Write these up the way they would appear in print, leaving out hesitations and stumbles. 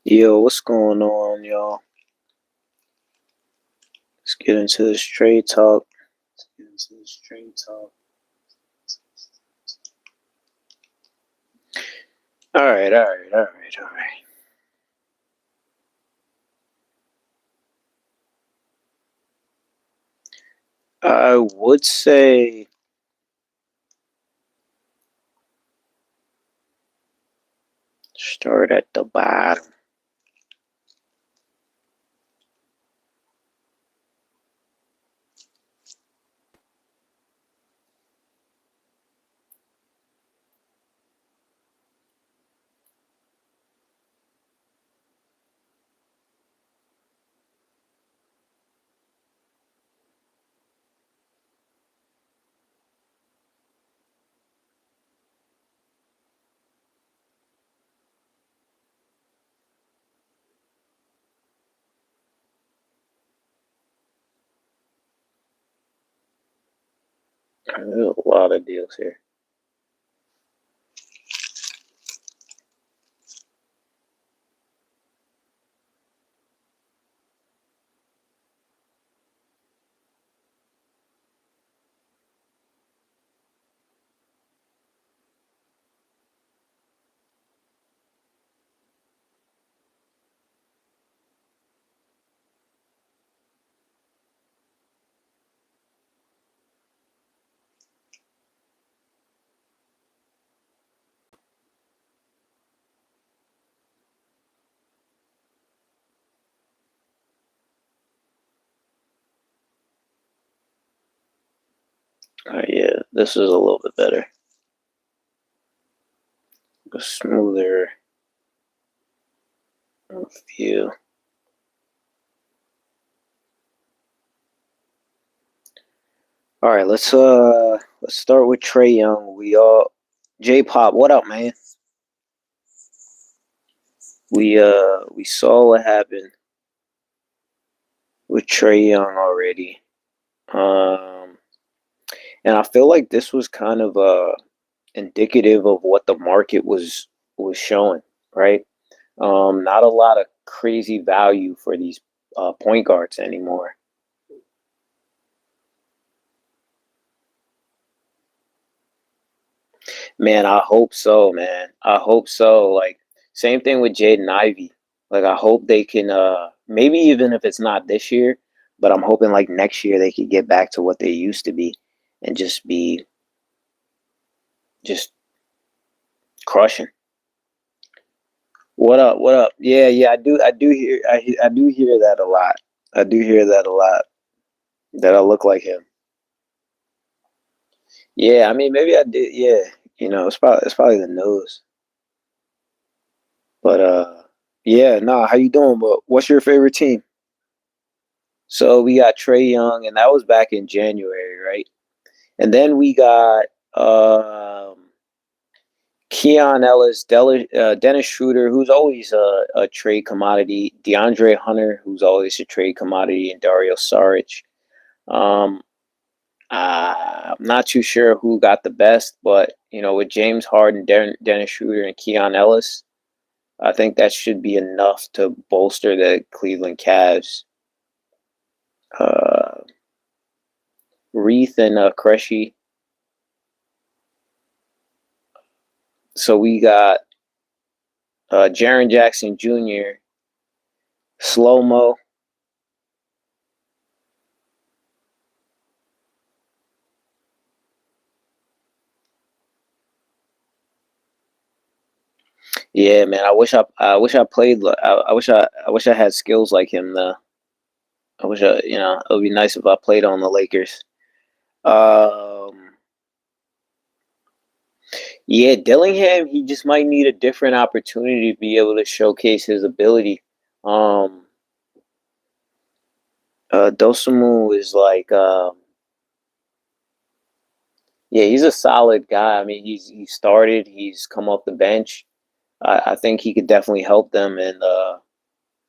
Yo, what's going on, y'all? Let's get into this trade talk. All right. I would say start at the bottom. There's a lot of deals here. Yeah, this is a little bit better. A smoother view. All right, let's start with Trey Young. J Pop, what up, man? We saw what happened with Trey Young already. Um, and I feel like this was kind of indicative of what the market was showing, right? Not a lot of crazy value for these point guards anymore. Man, I hope so, man. I hope so. Like same thing with Jaden Ivey. Like I hope they can maybe even if it's not this year, but I'm hoping like next year they could get back to what they used to be and just be just crushing. What up? What up? Yeah. I do hear that a lot. I do hear that a lot. That I look like him. Yeah, I mean maybe I did. Yeah, it's probably the nose. But yeah, nah. How you doing? But what's your favorite team? So we got Trey Young, and that was back in January, right? And then we got Keon Ellis, Dennis Schroeder, who's always a trade commodity, DeAndre Hunter, who's always a trade commodity, and Dario Saric. Um, I'm not too sure who got the best, but with James Harden, Dennis Schroeder, and Keon Ellis, I think that should be enough to bolster the Cleveland Cavs. Uh, Reith and Cressy. So we got Jaron Jackson Jr., Slow Mo. Yeah, man. I wish I played. I wish I had skills like him. Though. I wish it would be nice if I played on the Lakers. Um, yeah, Dillingham. He just might need a different opportunity to be able to showcase his ability. Um, Dosumu is like, yeah, he's a solid guy. I mean, he started. He's come off the bench. I think he could definitely help them. And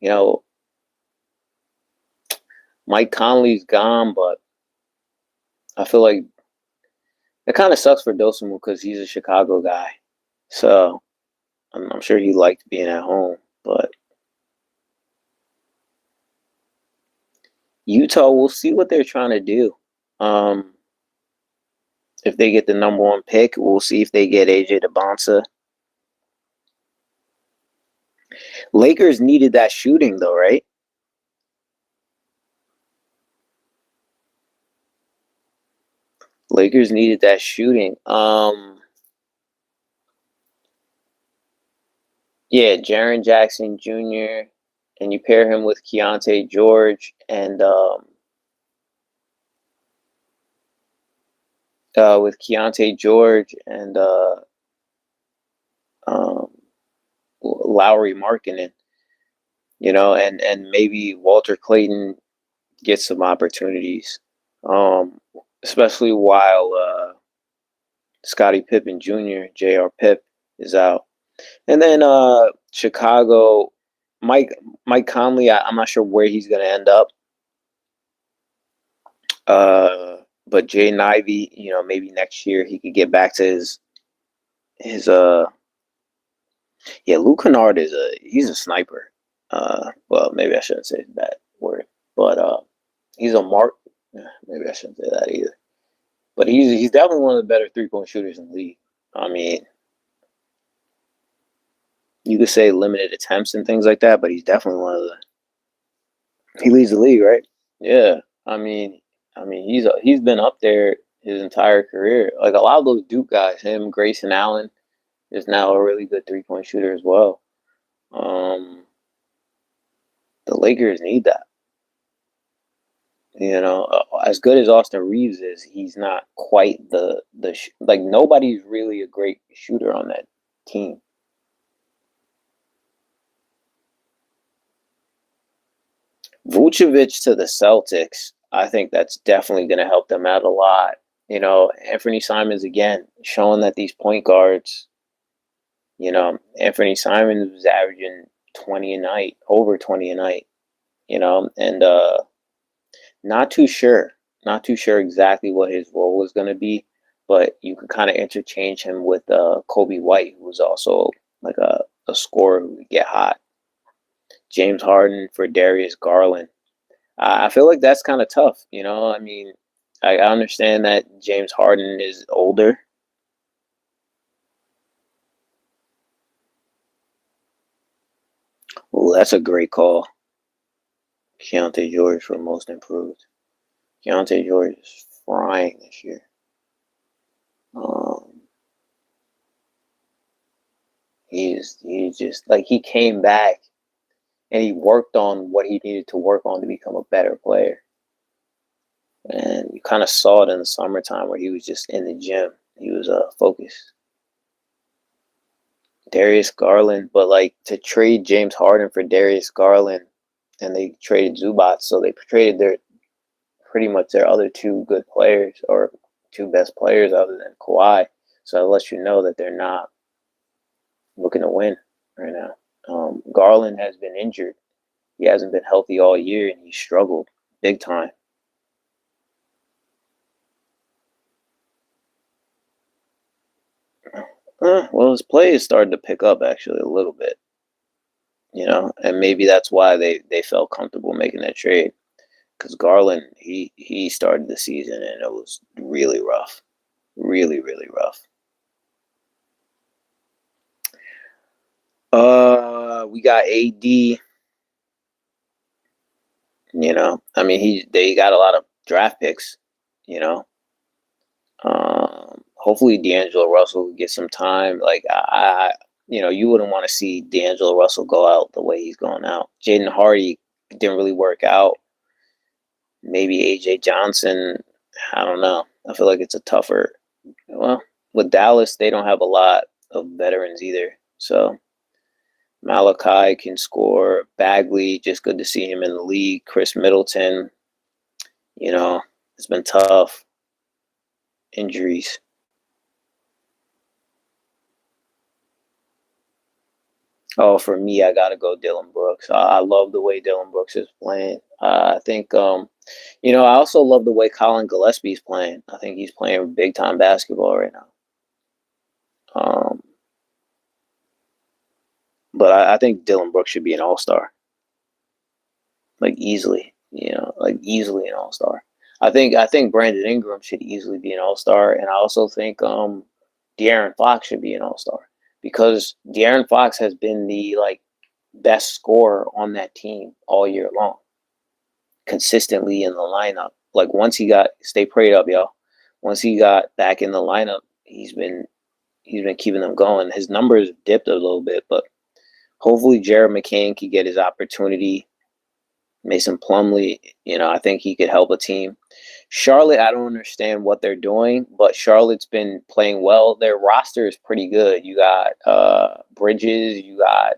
you know, Mike Conley's gone, but I feel like it kind of sucks for Dosunmu because he's a Chicago guy. So I'm sure he liked being at home, but. Utah, we'll see what they're trying to do. Um, if they get the number one pick, we'll see if they get AJ DeBonsa. Lakers needed that shooting though, right? Lakers needed that shooting. Yeah, Jaren Jackson Jr. and you pair him with Keontae George and with Keontae George and um, Lauri Markkanen, and maybe Walter Clayton gets some opportunities, um, especially while Scottie Pippen Jr., J.R. Pip is out. And then Chicago, Mike Mike Conley, I'm not sure where he's going to end up. But Jay Ivey, maybe next year he could get back to his yeah, Luke Kennard he's a sniper. Well, maybe I shouldn't say that word, but he's a mark. Maybe I shouldn't say that either. But he's definitely one of the better 3-point shooters in the league. I mean, you could say limited attempts and things like that, but he's definitely one of the. He leads the league, right? Yeah. I mean, he's been up there his entire career. Like a lot of those Duke guys, him, Grayson Allen is now a really good 3-point shooter as well. Um, the Lakers need that. As good as Austin Reeves is, he's not quite like nobody's really a great shooter on that team. Vucevic to the Celtics, I think that's definitely going to help them out a lot. Anthony Simons again showing that these point guards, Anthony Simons was averaging 20 a night, over 20 a night, and not too sure exactly what his role was going to be, but you could kind of interchange him with Kobe White, who was also like a scorer who would get hot. James Harden for Darius Garland. I feel like that's kind of tough. I mean, I understand that James Harden is older. Well, that's a great call. Keontae George for most improved. Keontae George is frying this year. Um, he's just like he came back and he worked on what he needed to work on to become a better player. And you kind of saw it in the summertime where he was just in the gym. He was focused. Darius Garland, but like to trade James Harden for Darius Garland, and they traded Zubac, so they traded their pretty much their other two good players or two best players other than Kawhi. So it lets you know that they're not looking to win right now. Garland has been injured. He hasn't been healthy all year, and he struggled big time. Well, his play is starting to pick up actually a little bit, and maybe that's why they felt comfortable making that trade. Because Garland, he started the season and it was really rough, really really rough. We got AD. I mean they got a lot of draft picks. You know, hopefully D'Angelo Russell gets some time. Like you wouldn't want to see D'Angelo Russell go out the way he's going out. Jaden Hardy didn't really work out. Maybe AJ Johnson. I don't know. I feel like it's a tougher. Well, with Dallas, they don't have a lot of veterans either. So Malachi can score. Bagley, just good to see him in the league. Chris Middleton, it's been tough. Injuries. Oh, for me, I gotta go Dylan Brooks. I love the way Dylan Brooks is playing. I think, I also love the way Colin Gillespie's playing. I think he's playing big time basketball right now. Um, but I think Dylan Brooks should be an all star, like easily. like easily an all-star. I think Brandon Ingram should easily be an all-star, and I also think De'Aaron Fox should be an all-star because De'Aaron Fox has been the like best scorer on that team all year long, consistently in the lineup. Like once he got stay prayed up, y'all. Once he got back in the lineup, he's been keeping them going. His numbers dipped a little bit, but hopefully Jared McCain could get his opportunity. Mason Plumlee, I think he could help a team. Charlotte, I don't understand what they're doing, but Charlotte's been playing well. Their roster is pretty good. You got Bridges, you got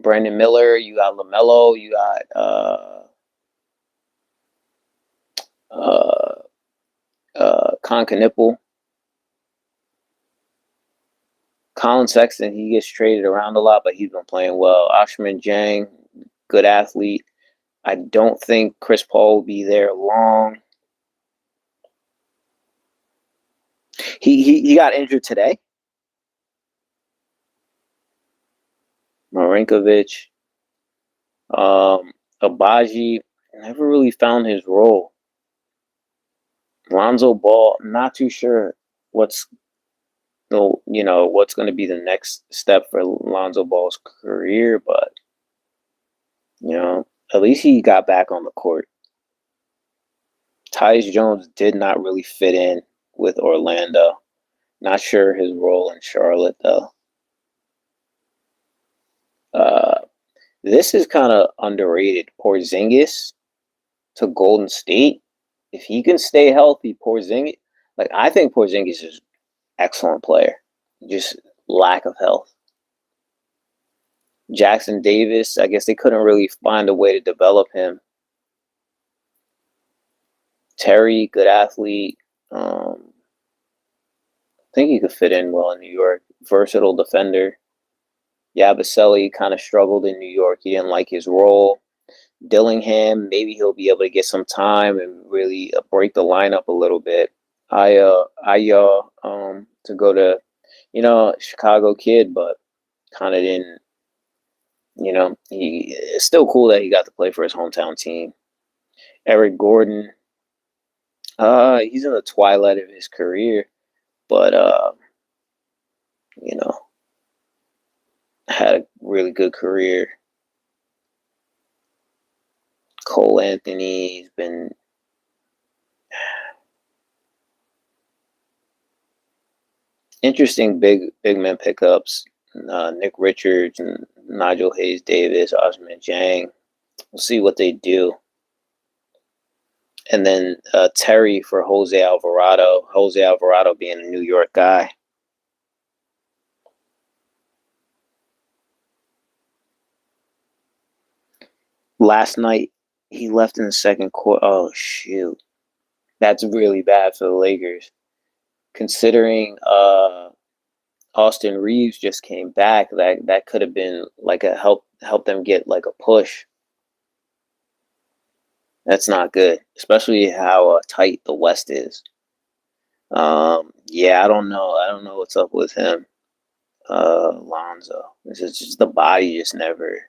Brandon Miller, you got LaMelo, you got Concanipple. Colin Sexton, he gets traded around a lot, but he's been playing well. Ousmane Dieng, good athlete. I don't think Chris Paul will be there long. He got injured today. Marinkovic, Abaji, never really found his role. Lonzo Ball, not too sure what's going to be the next step for Lonzo Ball's career, but at least he got back on the court. Tyus Jones did not really fit in with Orlando. Not sure his role in Charlotte though. This is kind of underrated. Porzingis to Golden State. If he can stay healthy, Porzingis, I think Porzingis is an excellent player. Just lack of health. Jackson Davis, I guess they couldn't really find a way to develop him. Terry, good athlete. I think he could fit in well in New York. Versatile defender. Yabusele kind of struggled in New York. He didn't like his role. Dillingham, maybe he'll be able to get some time and really break the lineup a little bit. To go to, Chicago kid, but kind of didn't. It's still cool that he got to play for his hometown team. Eric Gordon, he's in the twilight of his career, but had a really good career. Cole Anthony's been interesting big man pickups. Nick Richards and Nigel Hayes Davis, Ousmane Dieng. We'll see what they do. And then Terry for Jose Alvarado. Jose Alvarado being a New York guy. Last night, he left in the second quarter. Oh, shoot. That's really bad for the Lakers. Considering Austin Reeves just came back, that could have been like a help them get like a push. That's not good, especially how tight the West is. Yeah, I don't know. I don't know what's up with him. Lonzo. This is just the body just never.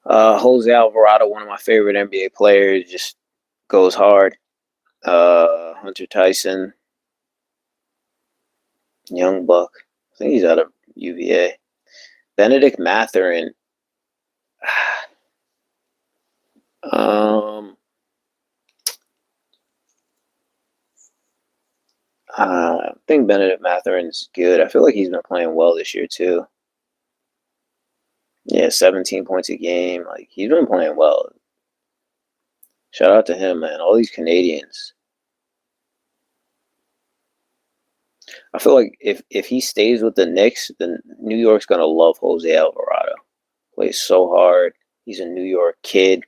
Jose Alvarado, one of my favorite NBA players, just goes hard. Hunter Tyson, Young Buck. I think he's out of UVA. Benedict Mathurin. I think Benedict Mathurin's good. I feel like he's been playing well this year too. Yeah, 17 points a game. Like he's been playing well. Shout out to him, man. All these Canadians. I feel like if he stays with the Knicks, then New York's gonna love Jose Alvarado. Plays so hard. He's a New York kid.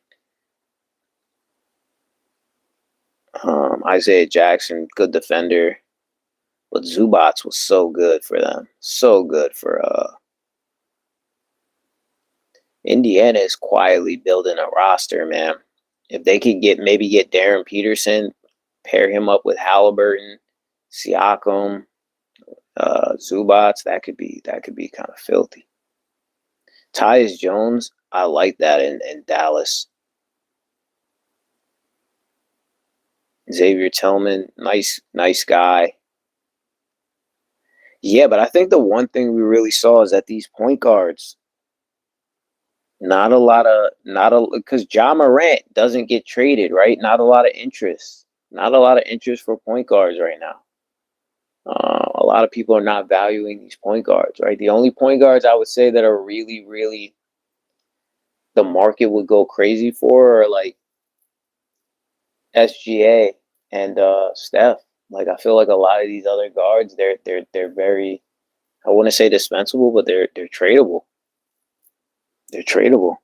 Isaiah Jackson, good defender. But Zubats was so good for them. So good for Indiana is quietly building a roster, man. If they could get Darren Peterson, pair him up with Halliburton, Siakam, Zubats, that could be kind of filthy. Tyus Jones, I like that in Dallas. Xavier Tillman, nice guy. Yeah, but I think the one thing we really saw is that these point guards, not a because Ja Morant doesn't get traded, right? Not a lot of interest. Not a lot of interest for point guards right now. A lot of people are not valuing these point guards, right? The only point guards I would say that are really the market would go crazy for are like SGA and Steph. Like I feel like a lot of these other guards, they're very, I wouldn't say dispensable, but they're tradable. They're tradable.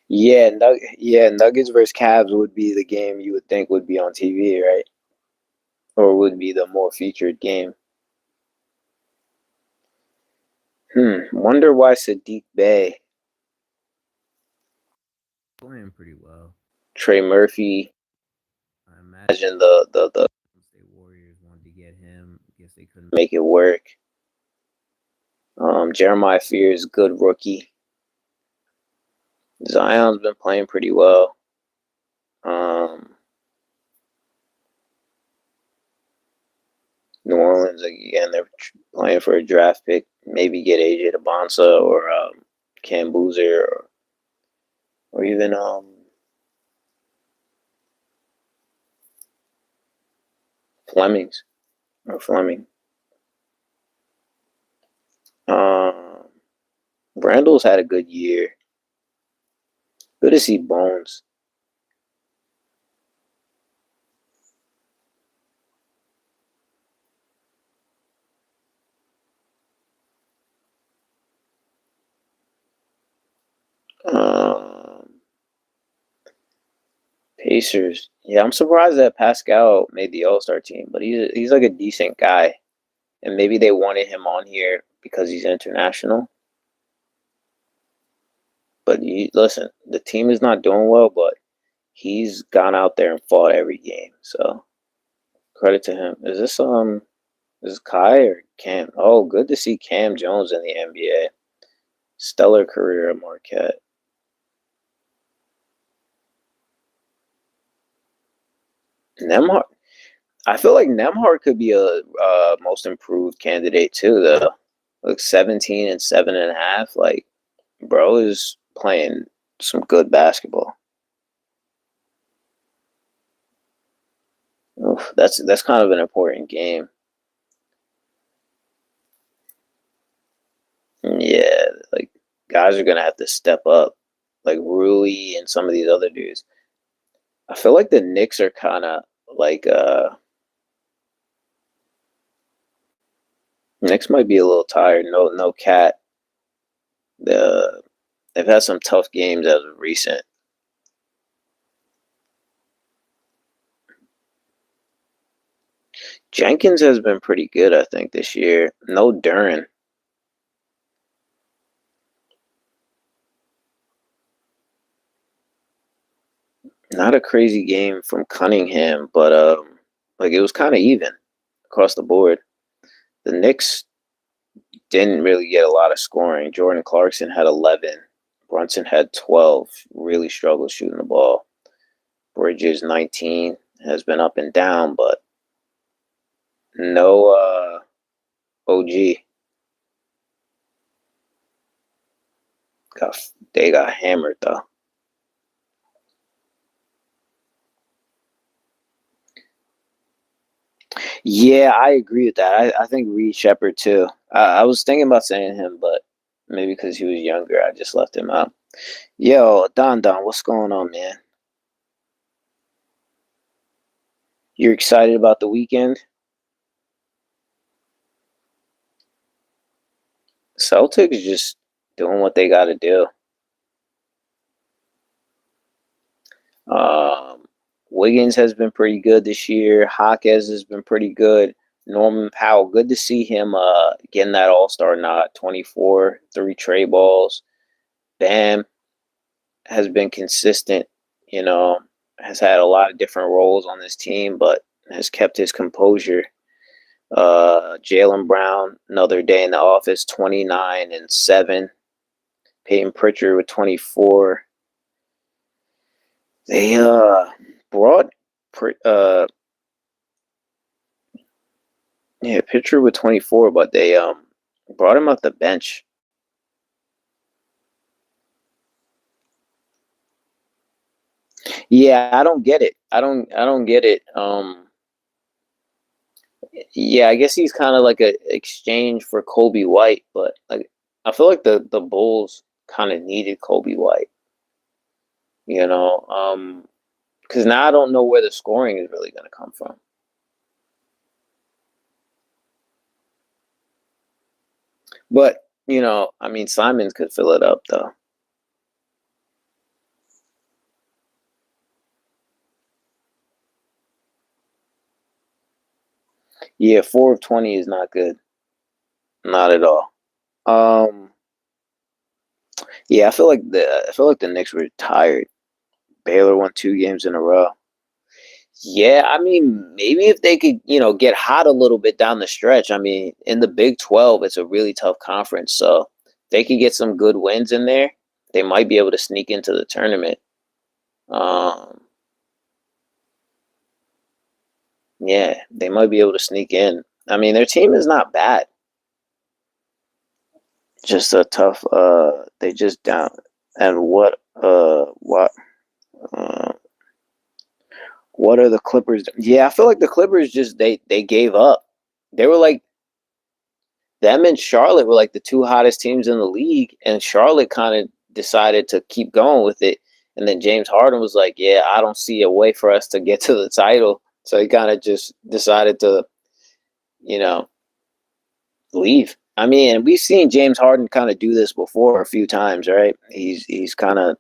Yeah, Nuggets versus Cavs would be the game you would think would be on TV, right? Or would be the more featured game. Wonder why Sadiq Bey, Playing pretty well. Trey Murphy. I imagine Imagine the State Warriors wanted to get him. Guess they couldn't. make it work. Jeremiah Fears, good rookie. Zion's been playing pretty well. Um, New Orleans again, they're playing for a draft pick. Maybe get AJ DeBonsa or Cam Boozer or even Flemings or Fleming. Um, Randall's had a good year. Good to see Bones. Um, Pacers. Yeah, I'm surprised that Pascal made the All Star team, but he's like a decent guy, and maybe they wanted him on here because he's international. But listen, the team is not doing well, but he's gone out there and fought every game. So credit to him. Is this Kai or Cam? Oh, good to see Cam Jones in the NBA. Stellar career at Marquette. Nemhard, I feel like Nemhard could be a most improved candidate too. Though, like 17 and 7.5. Like, bro is playing some good basketball. Oof, that's kind of an important game. Yeah, like guys are gonna have to step up, like Rui and some of these other dudes. I feel like the Knicks are kind of like Knicks might be a little tired. No cat. They've had some tough games as of recent. Jenkins has been pretty good, I think, this year. No Duran. Not a crazy game from Cunningham, but like it was kind of even across the board. The Knicks didn't really get a lot of scoring. Jordan Clarkson had 11. Brunson had 12. Really struggled shooting the ball. Bridges 19 has been up and down, but no OG. Got they got hammered though. Yeah, I agree with that. I think Reed Shepard too. I was thinking about saying him, but maybe because he was younger, I just left him out. Yo, Don, what's going on, man? You're excited about the weekend? Celtics just doing what they got to do. Um, Wiggins has been pretty good this year. Hawkes has been pretty good. Norman Powell, good to see him getting that All Star nod. 24, 3 trade balls. Bam has been consistent. You know, has had a lot of different roles on this team, but has kept his composure. Jaylen Brown, another day in the office, 29 and 7. Peyton Pritchard with 24. They brought Pritchard with 24, but they brought him off the bench. Yeah, I don't get it. I don't get it. Yeah, I guess he's kind of like a exchange for Kobe White, but like I feel like the Bulls kind of needed Kobe White, you know, because now I don't know where the scoring is really going to come from. But I mean, Simons could fill it up though. Yeah, 4 of 20 is not good, not at all. Um, yeah, I feel like the Knicks were tired. Baylor won 2 games in a row. Yeah, I mean, maybe if they could, get hot a little bit down the stretch. I mean, in the Big 12, it's a really tough conference. So they could get some good wins in there. They might be able to sneak into the tournament. Um, yeah, they might be able to sneak in. I mean, their team is not bad. Just a tough. They just down. And uh, what are the Clippers? Yeah, I feel like the Clippers just they gave up. They were like them and Charlotte were like the two hottest teams in the league, and Charlotte kind of decided to keep going with it. And then James Harden was like, "Yeah, I don't see a way for us to get to the title," so he kind of just decided to, you know, leave. I mean, we've seen James Harden kind of do this before a few times, right? He's kind of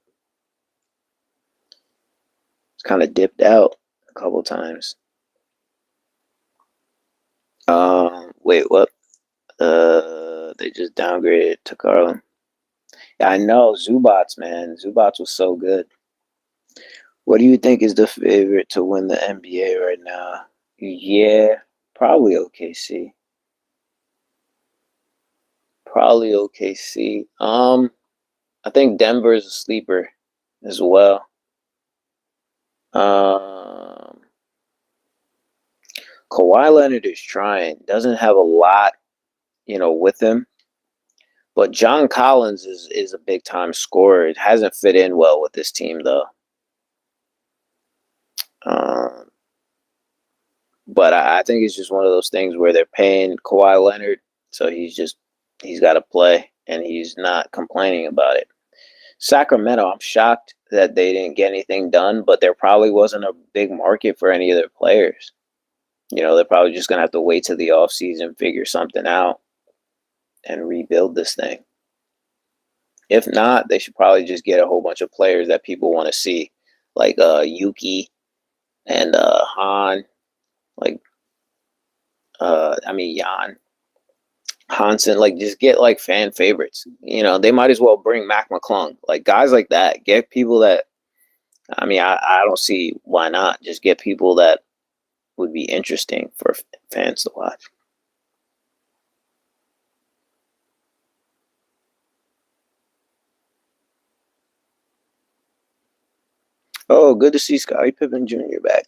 dipped out a couple times. Wait, what? They just downgraded to Carlin. Yeah, I know Zubats, man. Zubats was so good. What do you think is the favorite to win the NBA right now? Yeah, probably OKC. Probably OKC. I think Denver is a sleeper as well. Um, Kawhi Leonard is trying. Doesn't have a lot, with him. But John Collins is a big time scorer. It hasn't fit in well with this team though. Um, but I think it's just one of those things where they're paying Kawhi Leonard, so he's got to play, and he's not complaining about it. Sacramento, I'm shocked that they didn't get anything done, but there probably wasn't a big market for any of their players. They're probably just gonna have to wait till the offseason, figure something out, and rebuild this thing. If not, they should probably just get a whole bunch of players that people want to see, like Yuki and Han, like I mean Jan Hansen, like just get like fan favorites. They might as well bring Mac McClung, like guys like that. Get people that I mean, I don't see why not. Just get people that would be interesting for fans to watch. Oh, good to see Scottie Pippen Jr. back.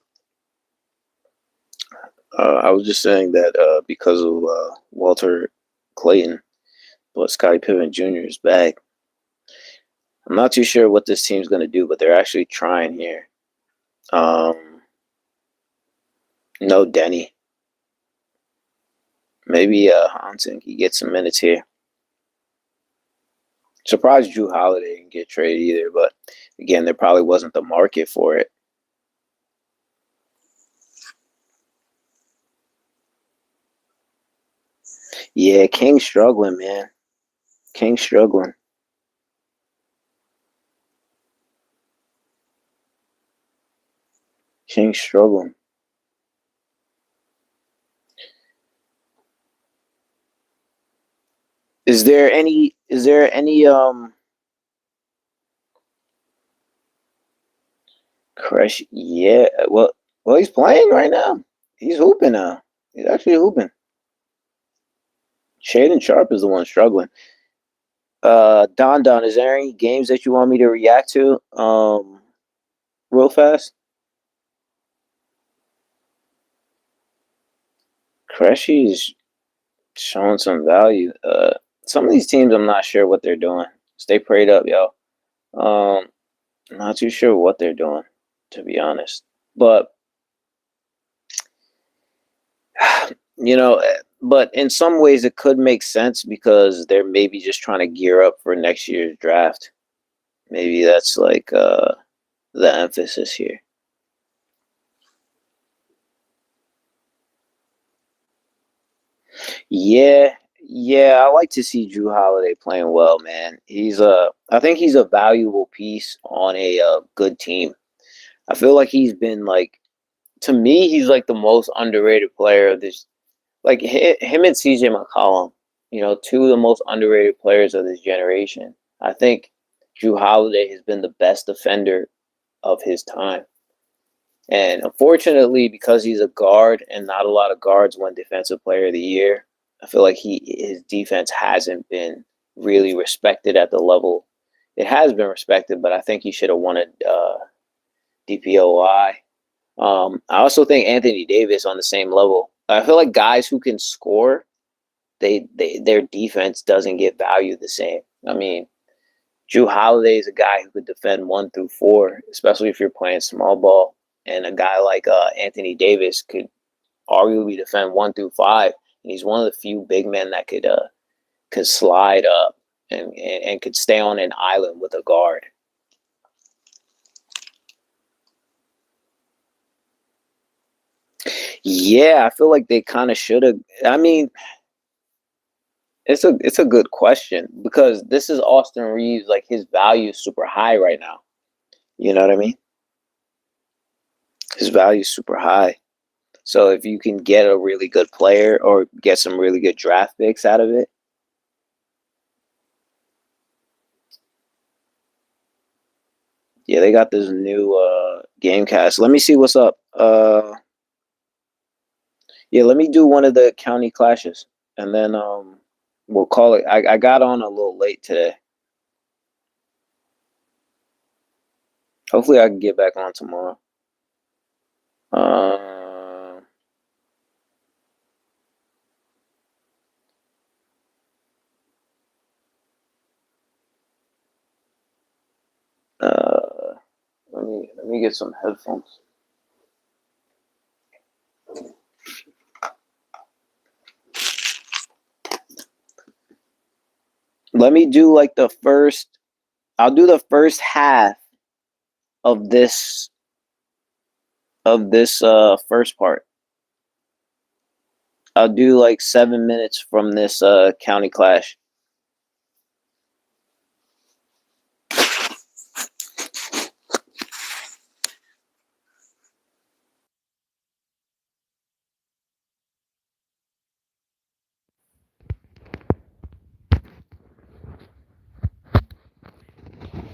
I was just saying that because of Walter Clayton, but Scottie Pippen Jr. is back. I'm not too sure what this team's going to do, but they're actually trying here. No Denny. Maybe Hansen can get some minutes here. Surprised Drew Holiday didn't get traded either, but again, there probably wasn't the market for it. Yeah, King's struggling, man. King's struggling. King's struggling. Is there any crush? Yeah. Well he's playing right now. He's hooping now. He's actually hooping. Shaden Sharp is the one struggling. Don, is there any games that you want me to react to? Real fast. Cressy's showing some value. Some of these teams, I'm not sure what they're doing. Stay prayed up, yo. I'm not too sure what they're doing, to be honest. But you know, but in some ways it could make sense because they're maybe just trying to gear up for next year's draft. Maybe that's like the emphasis here. Yeah, yeah, I like to see Drew Holiday playing well, man. I think he's a valuable piece on a good team. I feel like he's been like, to me, he's like the most underrated player of this. Like him and CJ McCollum, two of the most underrated players of this generation. I think Drew Holiday has been the best defender of his time. And unfortunately, because he's a guard and not a lot of guards win Defensive Player of the Year, I feel like his defense hasn't been really respected at the level. It has been respected, but I think he should have won a DPOI. I also think Anthony Davis on the same level. I feel like guys who can score, their defense doesn't get valued the same. I mean, Drew Holiday is a guy who could defend 1 through 4, especially if you're playing small ball. And a guy like Anthony Davis could arguably defend 1 through 5. And he's one of the few big men that could slide up and could stay on an island with a guard. Yeah, I feel like they kind of should have. I mean, it's a good question because this is Austin Reeves. Like his value is super high right now. You know what I mean? His value is super high. So if you can get a really good player or get some really good draft picks out of it, yeah, they got this new Gamecast. Let me see what's up. Yeah, let me do one of the county clashes, and then we'll call it. I got on a little late today. Hopefully, I can get back on tomorrow. Uh, uh, let me get some headphones. Let me do like the first. I'll do the first half of this first part. I'll do like 7 minutes from this county clash.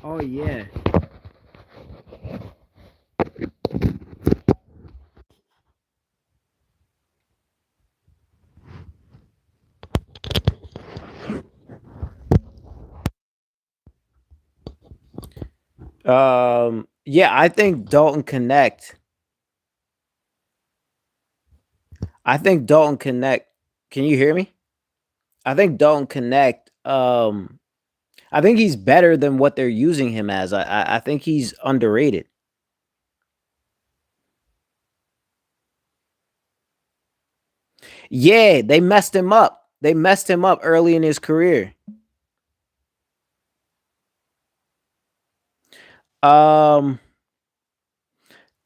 Oh yeah. Yeah, I think Dalton Connect. I think Dalton Connect. Can you hear me? I think Dalton Connect. I think he's better than what they're using him as. I think he's underrated. Yeah, they messed him up. They messed him up early in his career. Um,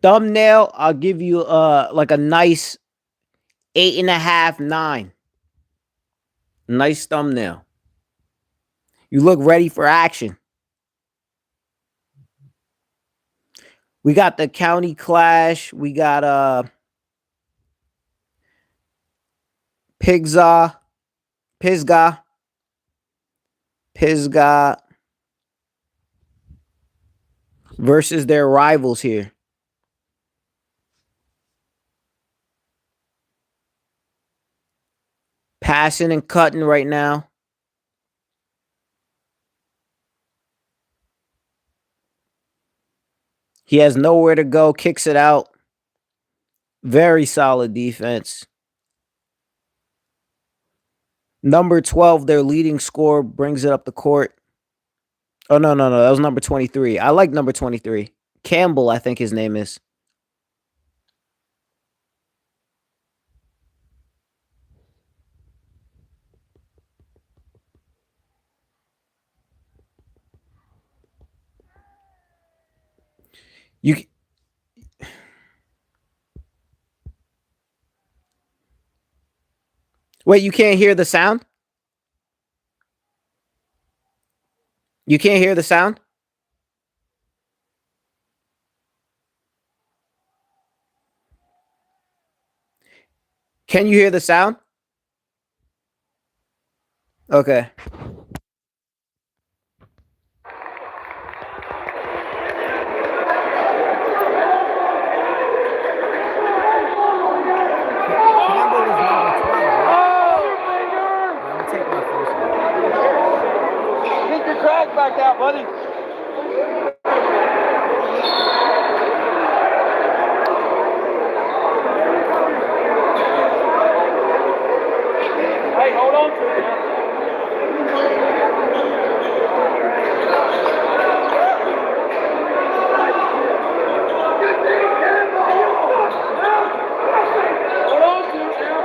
Thumbnail. I'll give you like a nice 8.5, 9. Nice thumbnail. You look ready for action. We got the county clash. We got Pigza, Pisgah, Pisgah versus their rivals here. passing and cutting right now. He has nowhere to go, kicks it out. Very solid defense. Number 12, their leading scorer, brings it up the court. Oh, no. That was number 23. I like number 23. Campbell, I think his name is. You Wait, you can't hear the sound? You can't hear the sound? Can you hear the sound? Okay. Campbell is number 12, right? I'm gonna take my first one. Get your crack back out, buddy. Hey, hold on to it now. Hold on to it now.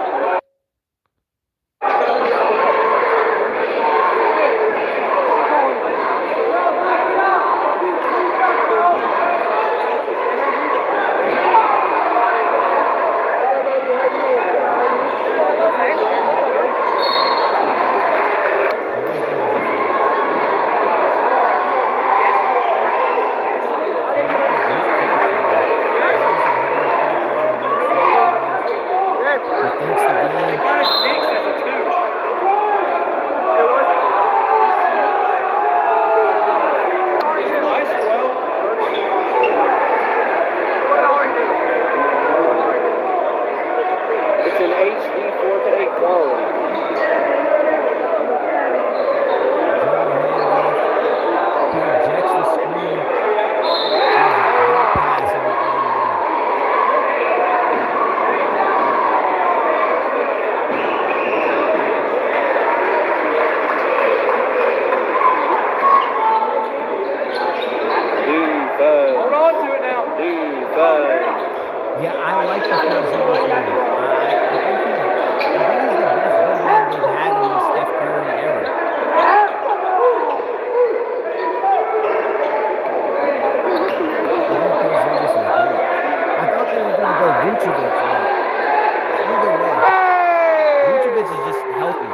It's an HD 4K quality. Projects the screen. Pass in the Hold on to it now. Yeah, I like the 4-0 series. I think he's the best big man we've had in the Steph Curry era. I thought they were going to go Vucevic, but either way, Vucevic is just healthy.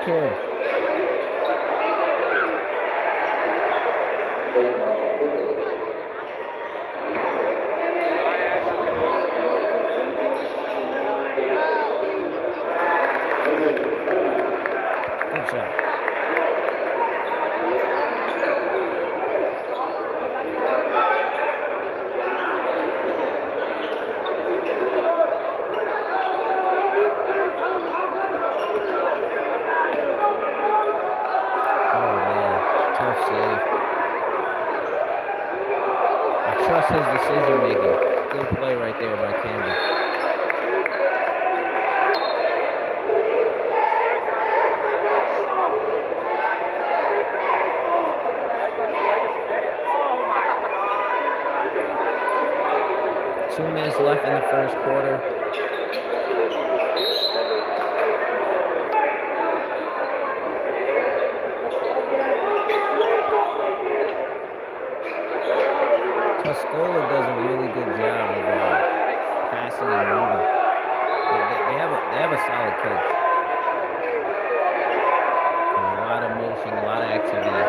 kid. Good shot. Oh man, tough save. I trust his decision making. Good play right there by Campbell. Two minutes left in the first quarter. Tuscola does a really good job of passing and moving. They have a solid coach. And a lot of motion, a lot of activity.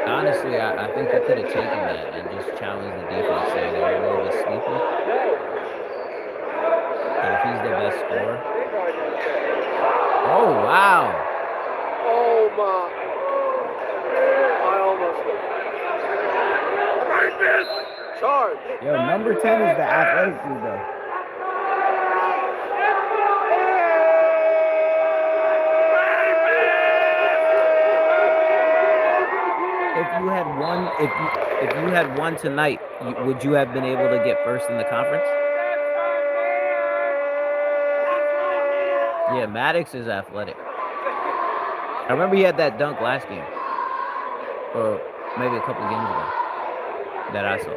Honestly, I think he could have taken that and just challenged the defense, saying they're a little bit sleepy. And if he's the best scorer. Oh, wow. Oh my. I almost. Charge. Yo, number 10 is the athletic dude, though. If you had won tonight, would you have been able to get first in the conference? Yeah, Maddox is athletic. I remember he had that dunk last game, or maybe a couple games ago that I saw.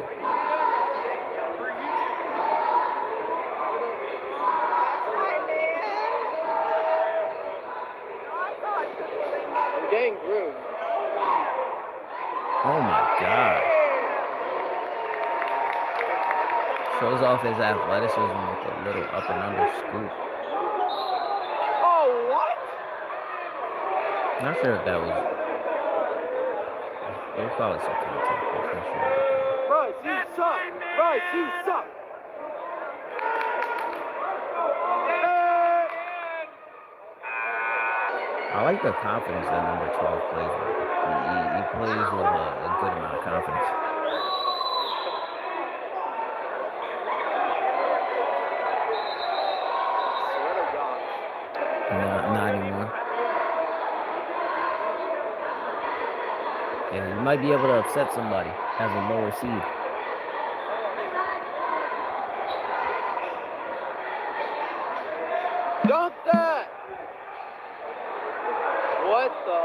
Gang grew. Oh my God. Shows off his athleticism with a little up and under scoop. Oh, what? Not sure if that was. It was probably some contact. I'm not sure. Bryce, you suck. Bryce, you suck. I like the confidence that number 12 plays with. He plays with a good amount of confidence. Not anymore. Yeah, you might be able to upset somebody as a lower seed. Dunk that. What the?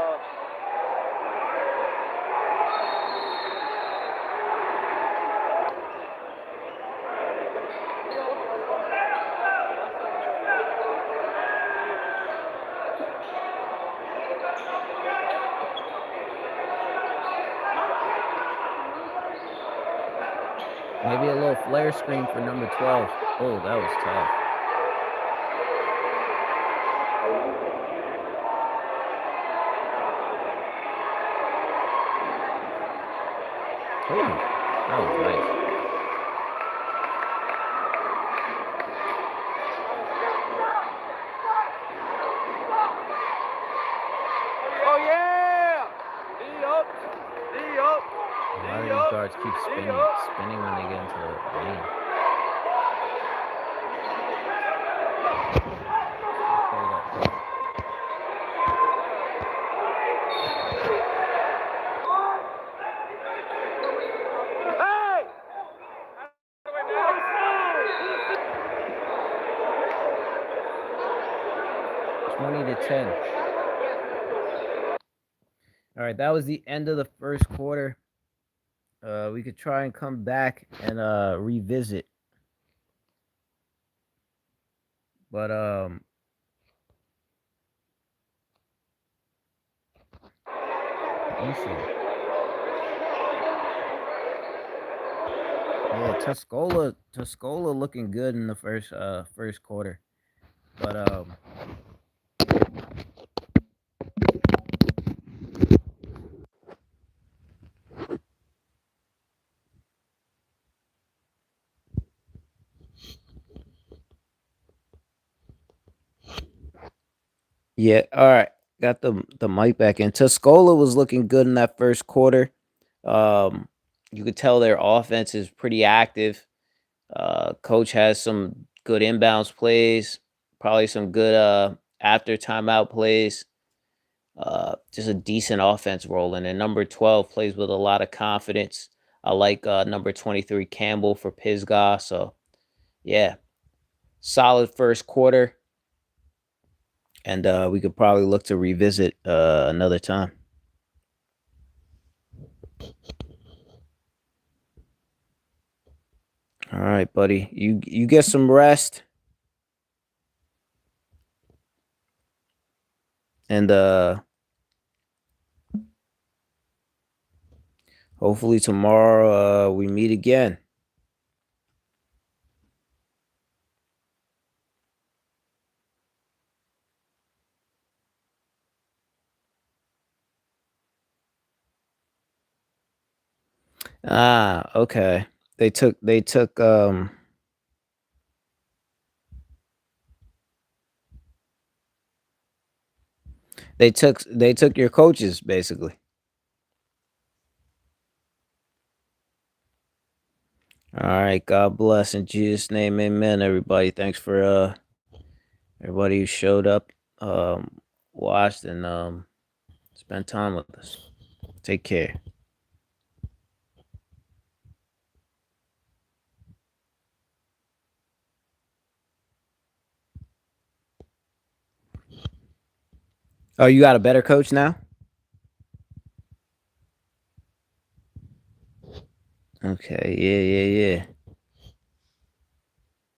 Maybe a little flare screen for number 12. Oh, that was tough. Oh, that was nice. Oh yeah! D up. D up. A lot of these guards keep spinning when they get into the lane. Hey! 10. All right, that was the end of the first quarter. We could try and come back and revisit. But let me see. Yeah, Tuscola looking good in the first quarter. But yeah, all right. Got the mic back in. Tuscola was looking good in that first quarter. You could tell their offense is pretty active. Coach has some good inbounds plays, probably some good after timeout plays. Just a decent offense rolling. And number 12 plays with a lot of confidence. I like number 23 Campbell for Pisgah. So yeah, solid first quarter. And we could probably look to revisit another time. All right, buddy. You get some rest. And hopefully tomorrow we meet again. Ah, okay. They took they took your coaches basically. All right, God bless in Jesus' name, amen. Everybody, thanks for everybody who showed up, watched, and spent time with us. Take care. Oh, you got a better coach now? Okay, yeah.